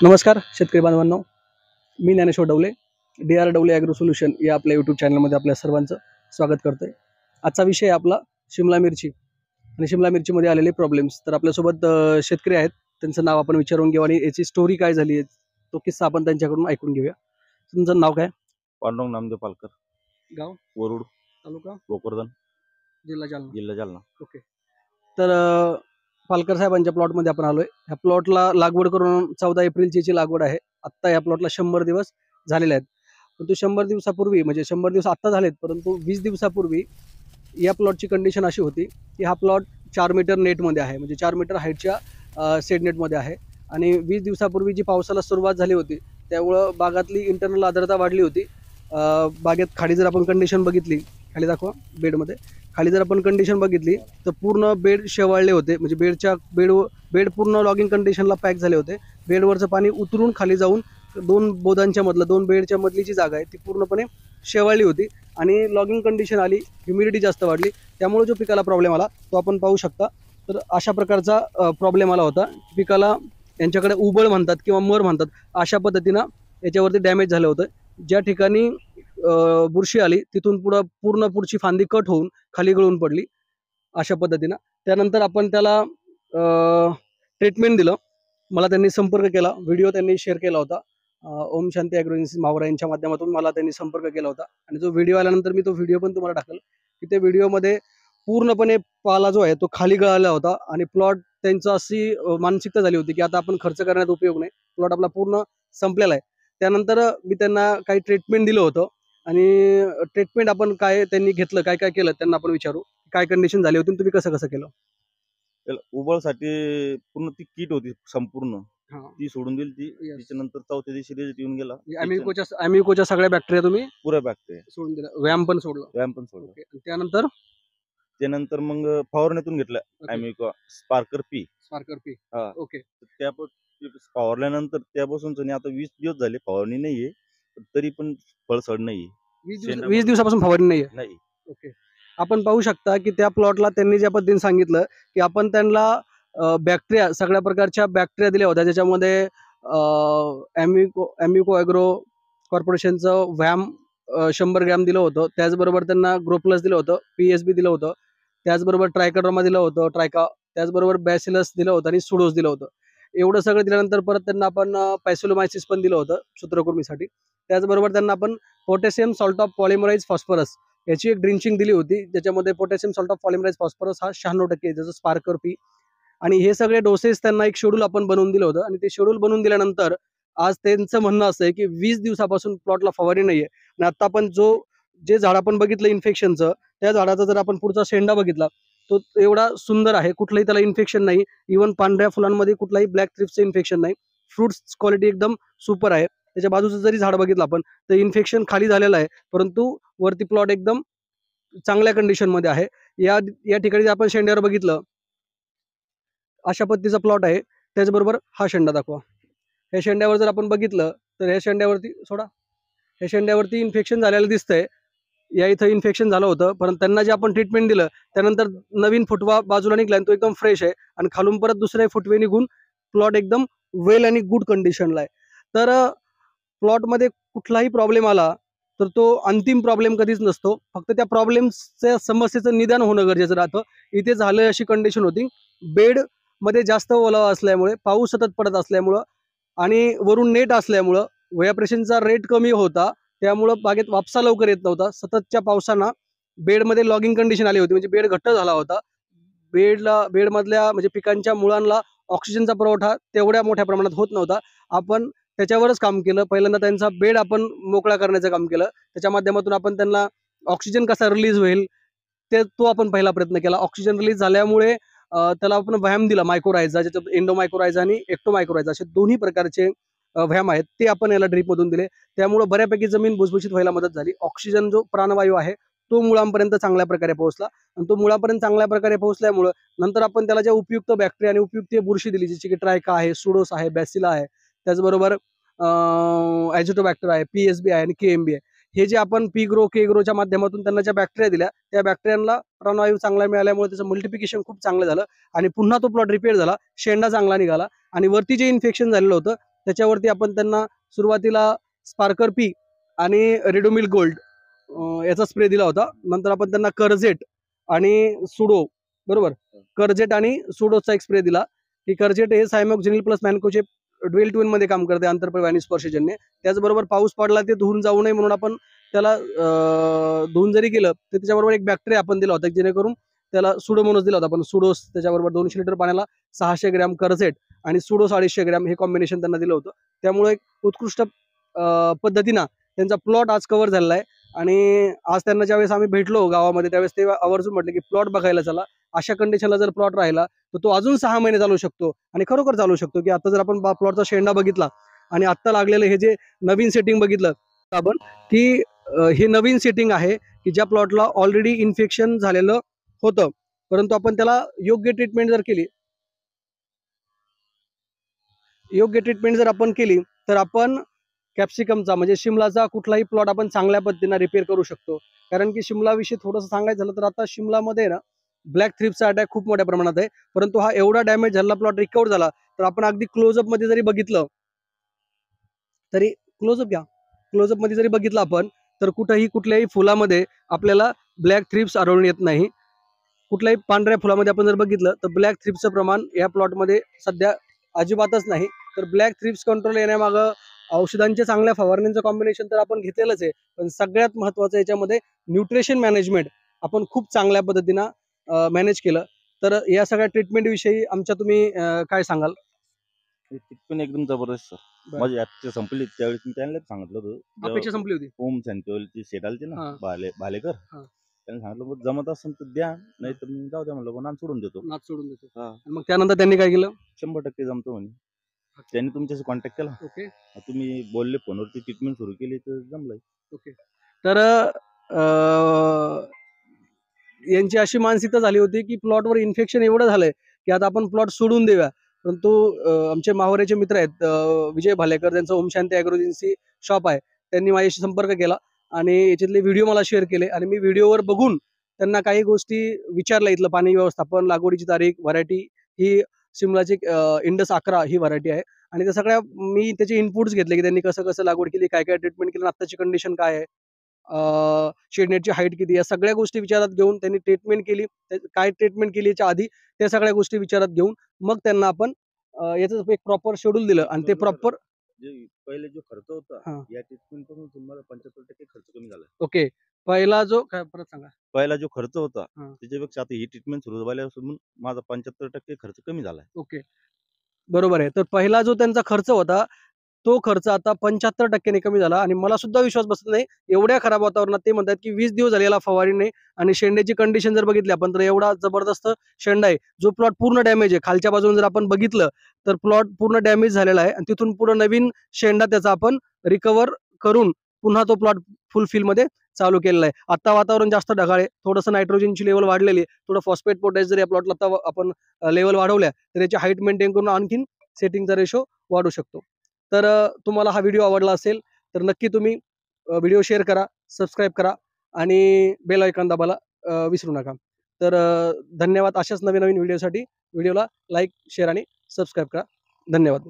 नमस्कार शेतकरी बांधवांनो, मी Dnyaneshwar Dawale, DR Dawale agro solution या आपल्या यूट्यूब चॅनलमध्ये आपल्या सर्वांचं स्वागत करतोय. आजचा विषय आहे आपला शिमला मिरची आणि शिमला मिरचीमध्ये आलेले प्रॉब्लेम्स. तर आपल्यासोबत शेतकरी आहेत, त्यांचं नाव आपण विचारून घेऊ आणि याची स्टोरी काय झाली आहे तो किस्सा आपण त्यांच्याकडून ऐकून घेऊया. तुमचं नाव काय? पांडुरंग नामदेव पालकर, गाव? वरुड, तालुका? भोकरदन, जिल्हा जालना. जालना. ओके. तर पालकर साहेबांच्या प्लॉटमध्ये आपण आलोय. ह्या प्लॉटला लागवड करून 14 एप्रिलची लागवड आहे. आत्ता या प्लॉटला 100 दिवस झालेले आहेत. परंतु 100 दिवसापूर्वी म्हणजे 100 दिवस आत्ता झालेत, परंतु 20 दिवसापूर्वी या प्लॉटची कंडिशन अशी होती की हा प्लॉट 4 मीटर नेटमध्ये आहे, म्हणजे 4 मीटर हाईटच्या सेट नेटमध्ये आहे. आणि 20 दिवसापूर्वी जी पावसाला सुरुवात झाली होती त्यामुळं बागातली इंटरनल आर्द्रता वाढली होती. बागेत खाली जर आपण कंडिशन बघितली, खाली दाखवा बेडमध्ये, खाली जर आपण कंडिशन बघितली तर पूर्ण बेड शेवाळले होते, म्हणजे बेड पूर्ण लॉगिंग कंडिशनला पॅक झाले होते. बेडवरचं पाणी उतरून खाली जाऊन दोन बेडच्या मधली जी जागा आहे ती पूर्णपणे शेवाळली होती आणि लॉगिंग कंडिशन आली, ह्युमिडिटी जास्त वाढली, त्यामुळे जो पिकाला प्रॉब्लेम आला तो आपण पाहू शकता. तर अशा प्रकारचा प्रॉब्लेम आला होता. पिकाला यांच्याकडे उबळ म्हणतात किंवा मर म्हणतात, अशा पद्धतीनं याच्यावरती डॅमेज झालं होतं. ज्या ठिकाणी बुरशी आली तिथून पूर्ण पुढची फांदी कट होऊन खाली गळून पडली अशा पद्धतीनं. त्यानंतर आपण त्याला ट्रीटमेंट दिलं. मला त्यांनी संपर्क केला, व्हिडिओ त्यांनी शेअर केला होता. ओम शांती ॲग्रो एजन्सी मावरा यांच्या माध्यमातून मला त्यांनी संपर्क केला होता आणि जो व्हिडिओ आल्यानंतर मी तो व्हिडिओ पण तुम्हाला टाकेल की त्या व्हिडिओमध्ये पूर्णपणे पाला जो आहे तो खाली गळाला होता आणि प्लॉट त्यांचं अशी मानसिकता झाली होती की आता आपण खर्च करण्यात उपयोग नाही, प्लॉट आपला पूर्ण संपलेला आहे. त्यानंतर मी त्यांना काही ट्रीटमेंट दिलं होतं आणि ट्रीटमेंट आपण काय त्यांनी घेतलं, काय काय केलं त्यांना आपण विचारू. काय कंडिशन झाली होती, तुम्ही कसं कसं केलं? उबळसाठी पूर्ण ती किट होती संपूर्ण, ती सोडून दिली ती. त्याच्यानंतर चौथ्या दिवशी रिझल्ट येऊन गेला. अमिकोच्या सगळ्या बॅक्टेरिया तुम्ही पुऱ्या बॅक्टेरिया सोडून दिला, व्यायाम पण सोडलं. त्यानंतर मग फवारणीतून घेतलं अमिको स्पार्कर पी. ओके. त्या फवारल्यानंतर त्यापासून आता 20 दिवस झाले फवारणी नाहीये, तरी पण फळसड नाहीये. 20 दिवसापासून फवारणी नाही. ओके. आपण पाहू शकता की त्या प्लॉटला त्यांनी ज्या पद्धतीने सांगितलं की आपण त्यांना बॅक्टेरिया, सगळ्या प्रकारच्या बॅक्टेरिया दिल्या होत्या, ज्याच्यामध्ये अमिको ॲग्रो कॉर्पोरेशनचं व्हॅम 100 ग्रॅम दिलं होतं, त्याचबरोबर त्यांना ग्रोप्लस दिलं होतं, PSB दिलं होतं, त्याचबरोबर ट्रायकोडर्मा दिलं होतं, त्याचबरोबर बॅसिलस दिलं होतं आणि सुडोस दिलं होतं. एवढं सगळं दिल्यानंतर परत त्यांना आपण पॅसिलोमायसिस पण दिलं होतं सूत्रकृमीसाठी. त्याचबरोबर त्यांना आपण potassium salt of polymerase phosphorus याची एक ड्रिंचिंग दिली होती, ज्याच्यामध्ये potassium salt of polymerase phosphorus हा 96% ज्याचं स्पार्कर पी. आणि हे सगळे डोसेस त्यांना एक शेड्यूल आपण बनवून दिलं होतं आणि ते शेड्यूल बनवून दिल्यानंतर आज त्यांचं म्हणणं असं आहे की 20 दिवसापासून प्लॉटला फवारणी नाहीये. आणि आता आपण जे झाड आपण बघितलं इन्फेक्शनचं, त्या झाडाचा जर आपण पुढचा शेंडा बघितला तो एवढा सुंदर आहे, कुठलंही त्याला इन्फेक्शन नाही. इव्हन पांढऱ्या फुलांमध्ये कुठलाही ब्लॅक थ्रिप्सचं इन्फेक्शन नाही. फ्रुट्स क्वालिटी एकदम सुपर आहे. त्याच्या बाजूचं जरी झाड बघितलं आपण तर इन्फेक्शन खाली झालेलं आहे, परंतु वरती प्लॉट एकदम चांगल्या कंडिशनमध्ये आहे. या ठिकाणी आपण शेंड्यावर बघितलं अशा पद्धतीचा प्लॉट आहे. त्याचबरोबर हा शेंडा दाखवा. ह्या शेंड्यावर जर आपण बघितलं तर ह्या शेंड्यावरती इन्फेक्शन झालेलं दिसतंय. या इथं इन्फेक्शन झालं होतं, परंतु त्यांना जे आपण ट्रीटमेंट दिलं त्यानंतर नवीन फुटवा बाजूला निघला आणि तो एकदम फ्रेश आहे आणि खालून परत दुसरे फुटवे निघून प्लॉट एकदम वेल आणि गुड कंडिशनला आहे. तर प्लॉटमध्ये कुठलाही प्रॉब्लेम आला तर तो अंतिम प्रॉब्लेम कधीच नसतो, फक्त त्या प्रॉब्लेमच्या समस्येचं निदान होणं गरजेचं राहतं. इथे झालं अशी कंडिशन होती, बेडमध्ये जास्त ओलावा असल्यामुळे, पाऊस सतत पडत असल्यामुळं आणि वरून नेट असल्यामुळं व्हायब्रेशनचा रेट कमी होता, त्यामुळं बागेत वापसा लवकर येत नव्हता. सततच्या पावसानं बेडमध्ये लॉगिंग कंडिशन आली होती, म्हणजे बेड घट्ट झाला होता. बेडमधल्या म्हणजे पिकांच्या मुळांना ऑक्सिजनचा पुरवठा तेवढ्या मोठ्या प्रमाणात होत नव्हता. आपण त्याच्यावरच काम केलं. पहिल्यांदा त्यांचा बेड आपण मोकळा करण्याचं काम केलं. त्याच्या माध्यमातून आपण त्यांना ऑक्सिजन कसा रिलीज होईल तो आपण पहिला प्रयत्न केला. ऑक्सिजन रिलीज झाल्यामुळे त्याला आपण व्यायाम दिला मायक्रोरायझा, ज्याच्यात एंडोमायक्रोरायझा आणि एक्टोमायक्रोरायझा असे दोन्ही प्रकारचे व्यायाम आहेत, ते आपण याला ड्रीपमधून दिले. त्यामुळे बऱ्यापैकी जमीन भुसभुशीत व्हायला मदत झाली. ऑक्सिजन जो प्राणवायू आहे तो मुळांपर्यंत चांगल्या प्रकारे पोहोचला आणि तो मुळापर्यंत चांगल्या प्रकारे पोहोचल्यामुळं नंतर आपण त्याला ज्या उपयुक्त बॅक्टेरिया आणि उपयुक्त बुरशी दिली, जशी की ट्रायका आहे, सुडोस आहे, बॅसिला आहे, त्याचबरोबर ॲझोटोबॅक्टर आहे, PSB आहे आणि KMB आहे. हे जे आपण केग्रोच्या माध्यमातून त्यांना ज्या बॅक्टेरिया दिल्या त्या बॅक्टेरियांना प्राणवायू चांगला मिळाल्यामुळे त्याचं मल्टिप्लिकेशन खूप चांगलं झालं आणि पुन्हा तो प्लॉट रिपेअर झाला, शेंडा चांगला निघाला आणि वरती जे इन्फेक्शन झालेलं होतं त्याच्यावरती आपण त्यांना सुरुवातीला स्पार्कर पी आणि रेडोमिल गोल्ड याचा स्प्रे दिला होता. नंतर आपण त्यांना कर्जेट आणि सुडो, बरोबर, कर्जेट आणि सुडोचा एक स्प्रे दिला की कर्जेट हे सायमोक्झिनिल प्लस मॅनकोचे ड्वेल ट्विन मध्ये काम करते आंतरप्रवाही आणि स्पर्शजन्य. त्याचबरोबर पाऊस पडला ते धुवून जाऊ नये म्हणून आपण त्याला धुवून जरी गेलं तर त्याच्याबरोबर एक बॅक्टेरिया आपण दिला होता जेणेकरून त्याला सुडोमोनस दिला होता आपण. सुडोस त्याच्याबरोबर 200 लिटर पाण्याला 600 ग्रॅम कर्जेट आणि सुडो 250 ग्रॅम हे कॉम्बिनेशन त्यांना दिलं होतं. त्यामुळे एक उत्कृष्ट पद्धतीनं त्यांचा प्लॉट आज कव्हर झालेला आहे. आणि आज त्यांना ज्यावेळेस आम्ही भेटलो गावामध्ये त्यावेळेस ते आवर्जून म्हटले की प्लॉट बघायला चला. अशा कंडिशनला जर प्लॉट राहिला तर तो अजून 6 महिने चालू शकतो आणि खरोखर चालू शकतो. की आता जर आपण प्लॉटचा शेंडा बघितला आणि आत्ता लागलेलं हे जे नवीन सेटिंग बघितलं आपण की हे नवीन सेटिंग आहे की ज्या प्लॉटला ऑलरेडी इन्फेक्शन झालेलं होतं, परंतु आपण त्याला योग्य ट्रीटमेंट जर आपण केली तर आपण कॅप्सिकमचा म्हणजे शिमलाचा कुठलाही प्लॉट आपण चांगल्या पद्धतीने रिपेअर करू शकतो. कारण की शिमलाविषयी थोडंसं सांगायचं झालं तर आता शिमलामध्ये ना ब्लॅक थ्रिप्सचा अटॅक खूप मोठ्या प्रमाणात आहे. परंतु हा एवढा डॅमेज झाला, प्लॉट रिकवर झाला, तर आपण अगदी क्लोजअप मध्ये जरी बघितलं तरी क्लोजअप मध्ये जरी बघितलं आपण तर कुठल्याही फुलामध्ये आपल्याला ब्लॅक थ्रिप्स आढळून येत नाही. कुठल्याही पांढऱ्या फुलामध्ये आपण जर बघितलं तर ब्लॅक थ्रिप्सचं प्रमाण या प्लॉटमध्ये सध्या अजिबातच नाही. तर ब्लॅक थ्रिप्स कंट्रोल येण्यामागं औषधांच्या चांगल्या फवारणींचं कॉम्बिनेशन तर आपण घेतलेलंच आहे, पण सगळ्यात महत्त्वाचं याच्यामध्ये न्यूट्रिशन मॅनेजमेंट आपण खूप चांगल्या पद्धतीनं मॅनेज केलं. तर या सगळ्या ट्रीटमेंट विषयी आमच्या तुम्ही काय सांगाल? पण एकदम जबरदस्त सर. बरं. माझी अपेक्षा संपली त्यावेळेस मी त्यांना सांगितलं होतं अपेक्षा संपली होती. ओम शांतीवरची शेट आलते ना हां. भालेकर, हां. त्यांनी सांगितलं बघ जमत असेल तर द्या, नाही तर मग जाऊ द्या म्हणलं पण सोडून देतो. नाच सोडून देतो. हा आणि मग त्यानंतर त्यांनी काय केलं? 100% जमतो म्हणे. त्यांनी तुमच्याशी कॉन्टॅक्ट केला, ओके. तुम्ही बोलले फोनवरती ट्रीटमेंट सुरू केली तर जमलंय. ओके. तर यांची अशी मानसिकता झाली होती की प्लॉटवर इन्फेक्शन एवढं झालंय की आता आपण प्लॉट सोडून देऊया. परंतु आमचे मावऱ्याचे मित्र आहेत विजय भालेकर, त्यांचं Om Shanti agro agency shop आहे. त्यांनी माझ्याशी संपर्क केला आणि याच्यातले व्हिडिओ मला शेअर केले आणि मी व्हिडिओवर बघून त्यांना काही गोष्टी विचारल्या. इथलं पाणी व्यवस्थापन, लागवडीची तारीख, व्हरायटी, ही शिमलाची इंडस 11 ही व्हरायटी आहे. आणि त्या सगळ्या मी त्याचे इनपुट्स घेतले की त्यांनी कसं कसं लागवड केली, काय काय ट्रीटमेंट केली, आत्ताची कंडिशन काय आहे, शेडनेटची हाईट किती, या सगळ्या गोष्टी विचारात घेऊन त्यांनी ट्रीटमेंट केली. काय ट्रीटमेंट केली याच्या आधी त्या सगळ्या गोष्टी विचारात घेऊन मग त्यांना आपण याचं एक प्रॉपर शेड्यूल दिलं आणि ते प्रॉपर पहिले जो खर्च होता हां. या ट्रीटमेंट करून तुम्हाला 75% खर्च कमी झाला. ओके. पहिला जो काय परत सांगा. पहिला जो खर्च होता हां. त्याच्यापेक्षा आता ही ट्रीटमेंट सुरू झाल्यापासून माझा 75% खर्च कमी झालाय. ओके. बरोबर आहे. तर पहिला जो त्यांचा खर्च होता, तो खर्च आता 75% कमी झाला आणि मला सुद्धा विश्वास बसत नाही. एवढ्या खराब वातावरणात ते म्हणतात की 20 दिवस झाले याला फवारणी नाही आणि शेंड्याची कंडिशन जर बघितली आपण तर एवढा जबरदस्त शेंडा आहे. जो प्लॉट पूर्ण डॅमेज आहे. खालच्या बाजूने जर आपण बघितलं तर प्लॉट पूर्ण डॅमेज झालेला आहे आणि तिथून पुढे नवीन शेंडा त्याचा आपण रिकव्हर करून पुन्हा तो प्लॉट फुल फिलमध्ये चालू केलेला आहे. आता वातावरण जास्त ढगाळ आहे. थोडंसं नायट्रोजनची लेवल वाढलेली आहे. थोडं फॉस्फेट, पोटॅश जर या प्लॉटला आता आपण लेवल वाढवल्या तर याची हाईट मेंटेन करून आणखीन सेटिंगचा रेशो वाढू शकतो. तर तुम्हाला हा व्हिडिओ आवडला असेल तर नक्की तुम्ही व्हिडिओ शेअर करा, सबस्क्राईब करा आणि बेल आयकॉन दाबायला विसरू नका. तर धन्यवाद. अशाच नवीन नवीन व्हिडिओसाठी व्हिडिओला लाईक, शेअर आणि सबस्क्राईब करा. धन्यवाद.